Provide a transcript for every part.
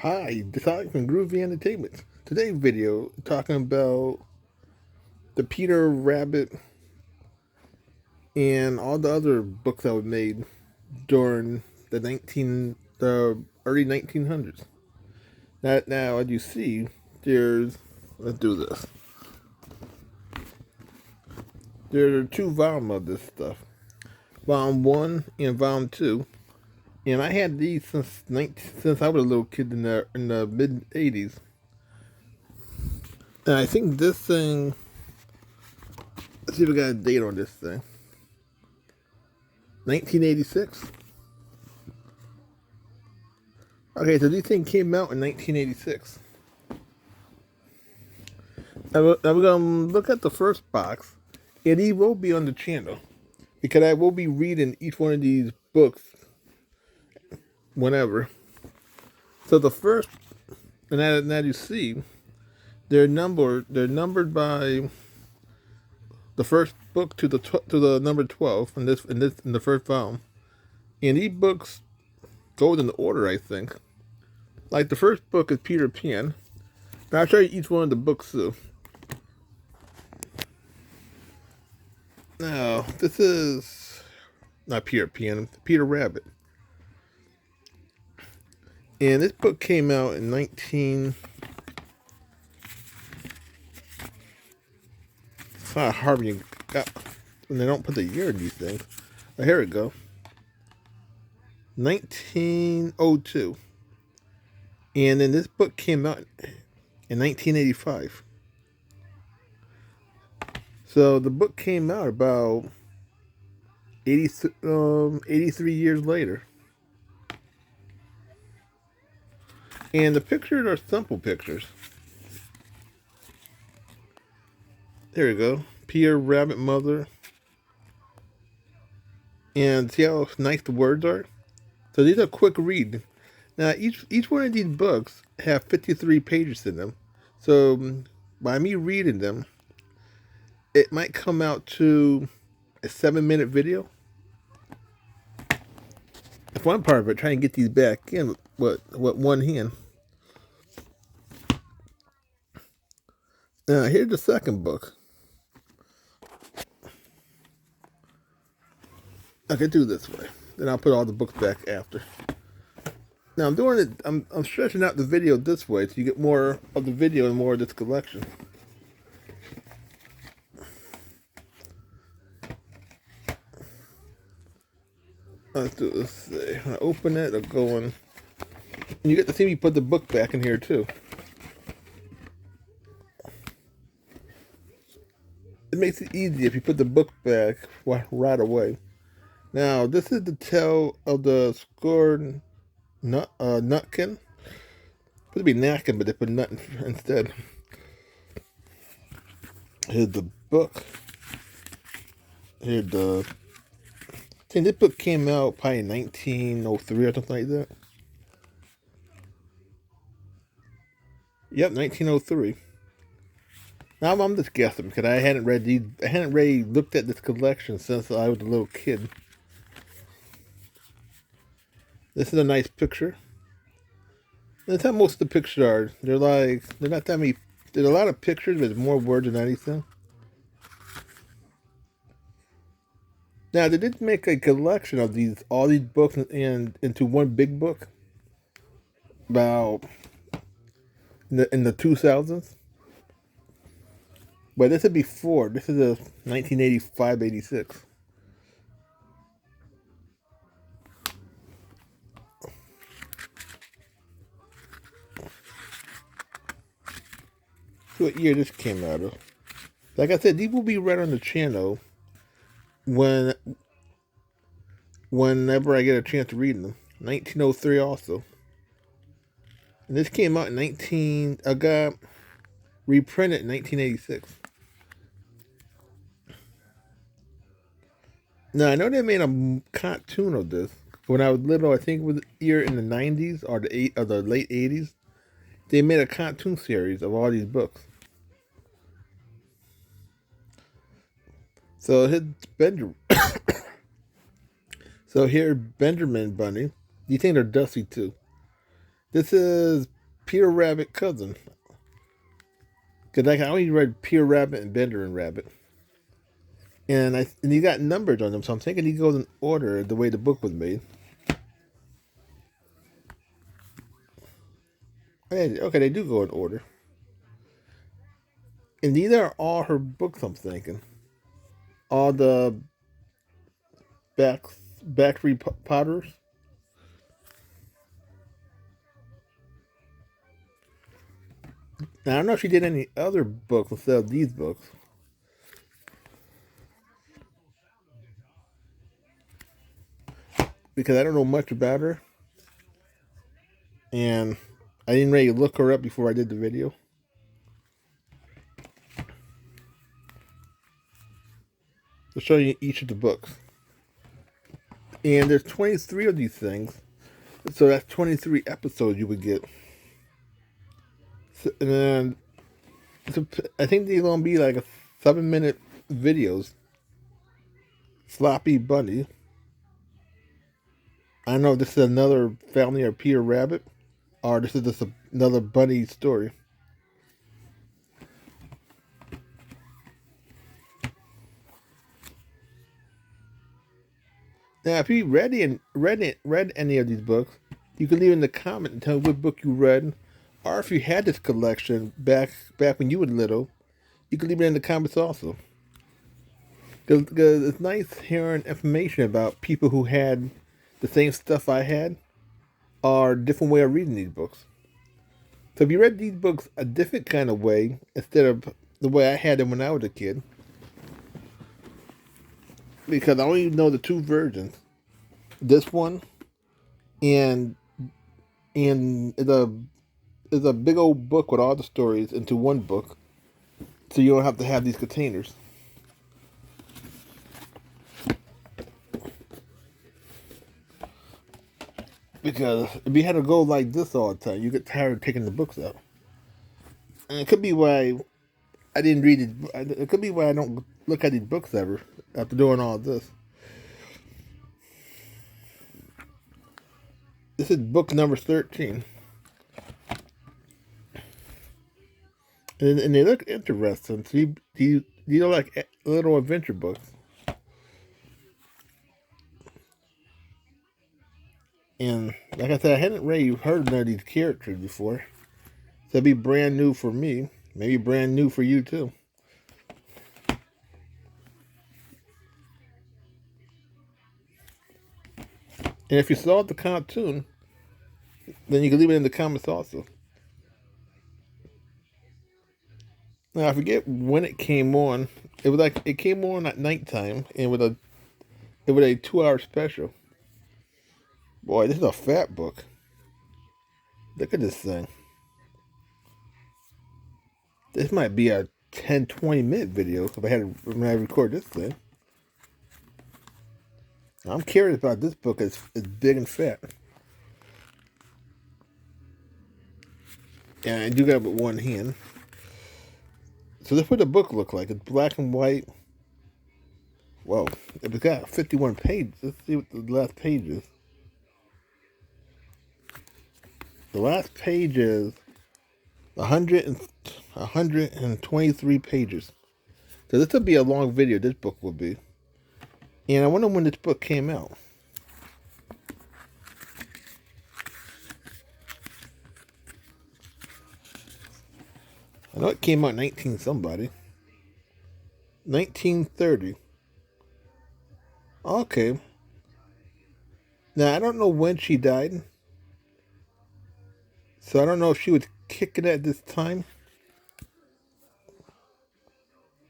Hi, this is from Groovy Entertainment. Today's video talking about the Peter Rabbit and all the other books that were made during the early 1900s. Now, as you see, let's do this. There are two volumes of this stuff, volume one and volume two. And I had these since I was a little kid in the mid '80s. And I think this thing. Let's see if we got a date on this thing. 1986. Okay, so these things came out in 1986. Now we're going to look at the first box, and he will be on the channel because I will be reading each one of these books whenever. So the first, and as you see, they're numbered. They're numbered by the first book to the number 12 in the first volume. And these books go in order, I think. Like the first book is Peter Pan. Now I'll show you each one of the books too. Now, this is not Peter Pan, Peter Rabbit. And this book came out in 19... It's not hard when they don't put the year in these things. Oh, here we go. 1902. And then this book came out in 1985. So the book came out about 83 years later. And the pictures are simple pictures. There we go. Peter Rabbit Mother. And see how nice the words are? So these are quick read. Now each one of these books have 53 pages in them. So by me reading them, it might come out to a 7-minute video. That's one part of it, trying to get these back in with one hand. Now here's the second book. I can do this way. Then I'll put all the books back after. Now I'm doing it. I'm stretching out the video this way so you get more of the video and more of this collection. Let's do this. When I open it, I'll go in. And you get to see me put the book back in here too. It makes it easy if you put the book back right away. Now this is the tale of the scored nutkin. Supposed to be napkin, but they put nut instead. Here's the book. Here's the. I think this book came out probably in 1903 or something like that. Yep, 1903. Now I'm just guessing because I hadn't really looked at this collection since I was a little kid. This is a nice picture. That's how most of the pictures are. They're not that many. There's a lot of pictures, but there's more words than anything. Now they did make a collection of all these books into one big book. About in the 2000s. But this is before. This is a 1985-86. See what year this came out of. Like I said, these will be right on the channel whenever I get a chance to read them. 1903 also. And this came out in I got reprinted in 1986. Now I know they made a cartoon of this when I was little. I think it was either in the 90s or the late 80s. They made a cartoon series of all these books. So here's Benjamin. So here's Benjamin Bunny. You think they're dusty too? This is Peter Rabbit cousin. Cause I only read Peter Rabbit and Bender and Rabbit, and you got numbers on them, so I'm thinking he goes in order the way the book was made. Okay, they do go in order, and these are all her books. I'm thinking all the back Beatrix Potters. Now I don't know if she did any other books instead of these books. Because I don't know much about her, and I didn't really look her up before I did the video. To show you each of the books, and there's 23 of these things, so that's 23 episodes you would get. So, and then I think they're gonna be like a 7-minute videos. Sloppy Bunny. I don't know if this is another family of Peter Rabbit, or this is just another bunny story. Now, if you read any of these books, you can leave in the comment and tell me what book you read, or if you had this collection back when you were little, you can leave it in the comments also. Because it's nice hearing information about people who had the same stuff I had, or a different way of reading these books. So if you read these books a different kind of way instead of the way I had them when I was a kid, because I only know the two versions, this one and it's a big old book with all the stories into one book, so you don't have to have these containers. Because if you had to go like this all the time, you get tired of taking the books out. And it could be why I didn't read it. It could be why I don't look at these books ever after doing all this. This is book number 13. And they look interesting. So these are like little adventure books. And like I said, I hadn't really heard of none of these characters before. So it'd be brand new for me. Maybe brand new for you too. And if you saw the cartoon, then you can leave it in the comments also. Now I forget when it came on. It came on at nighttime, and with a 2-hour special. Boy, this is a fat book. Look at this thing. This might be a 10-20 minute video if when I record this thing. I'm curious about this book. It's big and fat. And I do got it with one hand. So that's what the book look like. It's black and white. Whoa. It's got 51 pages. Let's see what the last page is. The last page is 123 pages. So this will be a long video, this book will be. And I wonder when this book came out. I know it came out 19 somebody. 1930. Okay. Now, I don't know when she died. So I don't know if she was kicking at this time.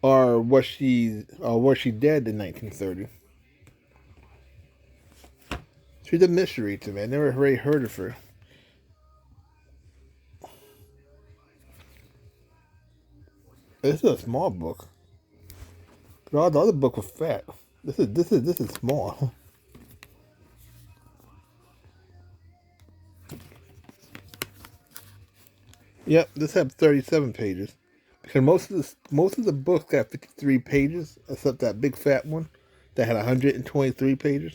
Or was she dead in 1930? She's a mystery to me. I never really heard of her. This is a small book. All the other book was fat. This is small. Yep, this has 37 pages. Because most of the books got 53 pages, except that big fat one that had 123 pages.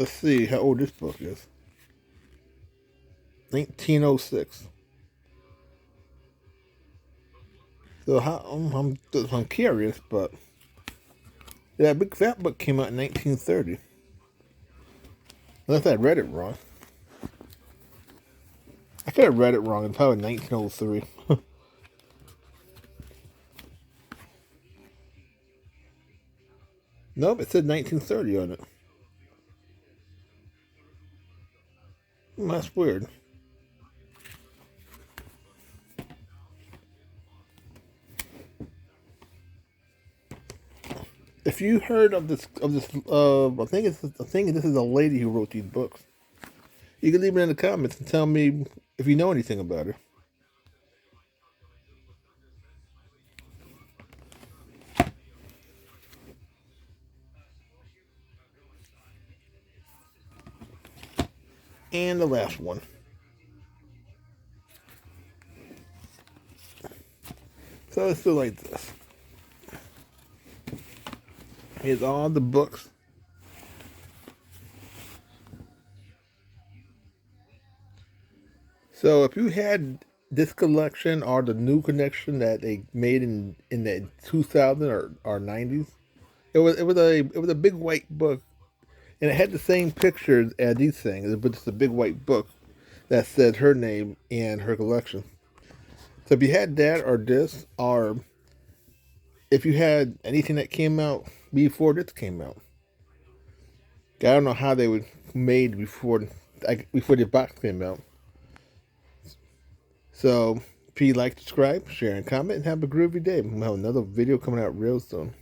let's see how old this book is. 1906. So I'm curious, but that big fat book came out in 1930. Unless I read it wrong. I could have read it wrong. It's probably 1903. Nope, it said 1930 on it. That's weird. If you heard of this, I think this is a lady who wrote these books. You can leave it in the comments and tell me if you know anything about her. And the last one. So it's still like this. Here's all the books. So if you had this collection or the new collection that they made in the 2000 or 90s, it was a big white book, and it had the same pictures as these things, but it's a big white book that said her name and her collection. So if you had that or this, or if you had anything that came out before this came out, I don't know how they were made before the box came out. So if you like, subscribe, share, and comment, and have a groovy day. We'll have another video coming out real soon.